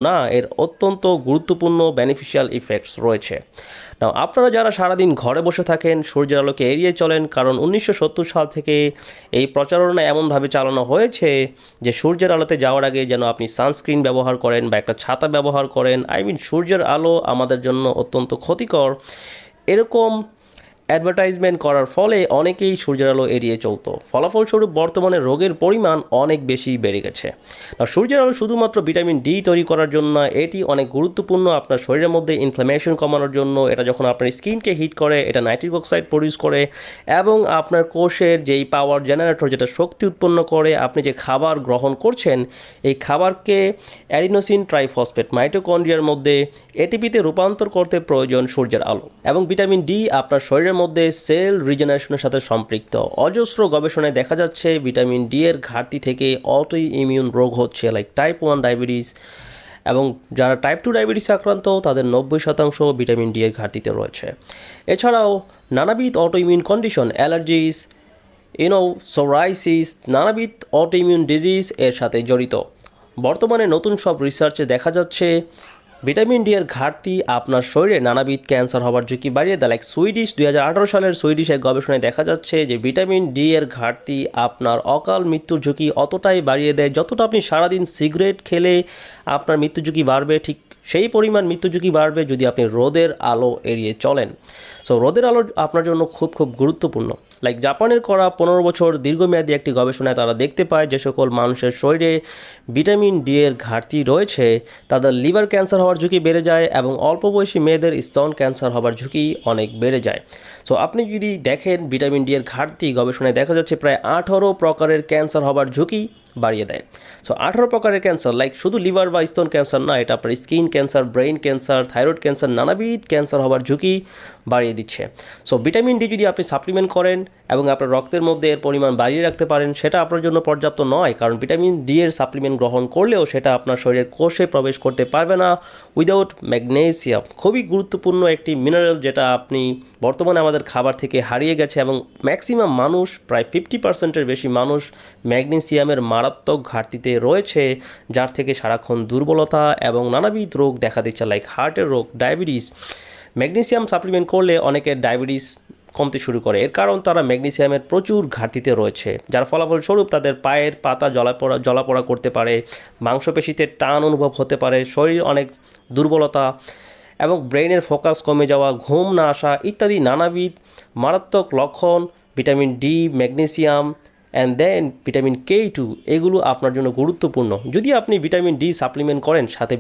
না, এর অত্যন্ত গুরুত্বপূর্ণ বেনিফিশিয়াল ইফেক্টস রয়েছে। নাও আপনারা যারা সারাদিন ঘরে বসে থাকেন, সূর্যের আলোকে এড়িয়ে চলেন, কারণ 1970 সাল থেকে এই প্রচারণা এমনভাবে চালানো হয়েছে যে সূর্যের আলোতে যাওয়ার আগে যেন আপনি সানস্ক্রিন ব্যবহার করেন বা একটা ছাতা ব্যবহার করেন। সূর্যের আলো আমাদের জন্য অত্যন্ত ক্ষতিকর, এরকম অ্যাডভার্টাইজমেন্ট করার ফলে অনেকেই সূর্যের আলো এড়িয়ে চলতো। ফলাফলস্বরূপ বর্তমানে রোগের পরিমাণ অনেক বেশি বেড়ে গেছে। আর সূর্যের আলো শুধুমাত্র ভিটামিন ডি তৈরি করার জন্য না, এটি অনেক গুরুত্বপূর্ণ আপনার শরীরের মধ্যে ইনফ্লামেশন কমানোর জন্য। এটা যখন আপনার স্কিনকে হিট করে, এটা নাইট্রিক অক্সাইড প্রডিউস করে এবং আপনার কোষের যেই পাওয়ার জেনারেটর, যেটা শক্তি উৎপন্ন করে, আপনি যে খাবার গ্রহণ করছেন এই খাবারকে অ্যাডিনোসিন ট্রাইফসফেট মাইটোকন্ড্রিয়ার মধ্যে এটিপিতে রূপান্তর করতে প্রয়োজন সূর্যের আলো। এবং ভিটামিন ডি আপনার শরীরের মধ্যে সেল রিজেনারেশনের সাথে সম্পৃক্ত। অজস্র গবেষণায় দেখা যাচ্ছে ভিটামিন ডি এর ঘাটতি থেকে অটো ইমিউন রোগ হচ্ছে, লাইক টাইপ 1 ডায়াবেটিস, এবং যারা টাইপ 2 ডায়াবেটিস আক্রান্ত তাদের 90% ভিটামিন ডি এর ঘাটতিতে রয়েছে। এছাড়াও নানাবিধ auto immune condition, allergies, psoriasis, নানাবিধ অটো ইমিউন ডিজিজ এর সাথে জড়িত। বর্তমানে নতুন সব রিসার্চে দেখা যাচ্ছে ভিটামিন ডি এর ঘাটতি আপনার শরীরে নানাবিধ ক্যান্সার হওয়ার ঝুঁকি বাড়িয়ে দেয়। লাইক সুইডিশ 2018 সালের সুইডিশ এক গবেষণায় দেখা যাচ্ছে যে ভিটামিন ডি এর ঘাটতি আপনার অকাল মৃত্যুর ঝুঁকি অতটাই বাড়িয়ে দেয়, যতটা আপনি সারাদিন সিগারেট খেলে আপনার মৃত্যু ঝুঁকি বাড়বে, ঠিক সেই পরিমাণ মৃত্যু ঝুঁকি বাড়বে যদি আপনি রোদের আলো এড়িয়ে চলেন। সো রোদের আলো আপনার জন্য খুব খুব গুরুত্বপূর্ণ। লাইক জাপানের করা 15 বছর দীর্ঘমেয়াদী একটি গবেষণায় তারা দেখতে পায় যে সকল মানুষের শরীরে ভিটামিন ডি এর ঘাটতি রয়েছে তাদের লিভার ক্যান্সার হওয়ার ঝুঁকি বেড়ে যায় এবং অল্প বয়সী মেয়েদের স্তন ক্যান্সার হওয়ার ঝুঁকি অনেক বেড়ে যায়। সো আপনি যদি দেখেন ভিটামিন ডি এর ঘাটতি গবেষণায় দেখা যাচ্ছে প্রায় 18 প্রকারের ক্যান্সার হওয়ার ঝুঁকি বাড়িয়ে দেয়। সো 18 প্রকারের ক্যান্সার, লাইক শুধু লিভার বা স্তন ক্যান্সার না, এটা আপনার skin cancer, brain cancer, thyroid cancer, নানাবিধ ক্যান্সার হওয়ার ঝুঁকি বাড়িয়ে দিচ্ছে। সো ভিটামিন ডি যদি আপনি সাপ্লিমেন্ট করেন এবং আপনার রক্তের মধ্যে এর পরিমাণ বাড়িয়ে রাখতে পারেন, সেটা আপনার জন্য পর্যাপ্ত নয়, কারণ ভিটামিন ডি এর সাপ্লিমেন্ট গ্রহণ করলেও সেটা আপনার শরীরের কোষে প্রবেশ করতে পারবে না উইদাউট ম্যাগনেসিয়াম। খুবই গুরুত্বপূর্ণ একটি মিনারেল যেটা আপনি বর্তমানে আমাদের খাবার থেকে হারিয়ে গেছে, এবং ম্যাক্সিমাম মানুষ, প্রায় 50%-এর বেশি মানুষ ম্যাগনেসিয়ামের মারাত্মক ঘাটতিতে রয়েছে, যার থেকে সারাক্ষণ দুর্বলতা এবং নানাবিধ রোগ দেখা দিচ্ছে, লাইক হার্টের রোগ, ডায়াবেটিস। ম্যাগনেসিয়াম সাপ্লিমেন্ট করলে অনেকের ডায়াবেটিস কমতে শুরু করে, এর কারণ তারা ম্যাগনেসিয়ামের প্রচুর ঘাটতিতে রয়েছে, যার ফলাফলস্বরূপ তাদের পায়ের পাতা জ্বলাপোড়া করতে পারে, মাংসপেশিতে টান অনুভব হতে পারে, শরীর অনেক দুর্বলতা এবং ব্রেইনের ফোকাস কমে যাওয়া, ঘুম না আসা ইত্যাদি নানাবিধ মারাত্মক লক্ষণ vitamin D, magnesium and then vitamin K2 এগুলো আপনার জন্য গুরুত্বপূর্ণ। যদি আপনি ভিটামিন ডি সাপ্লিমেন্ট করেন সাথে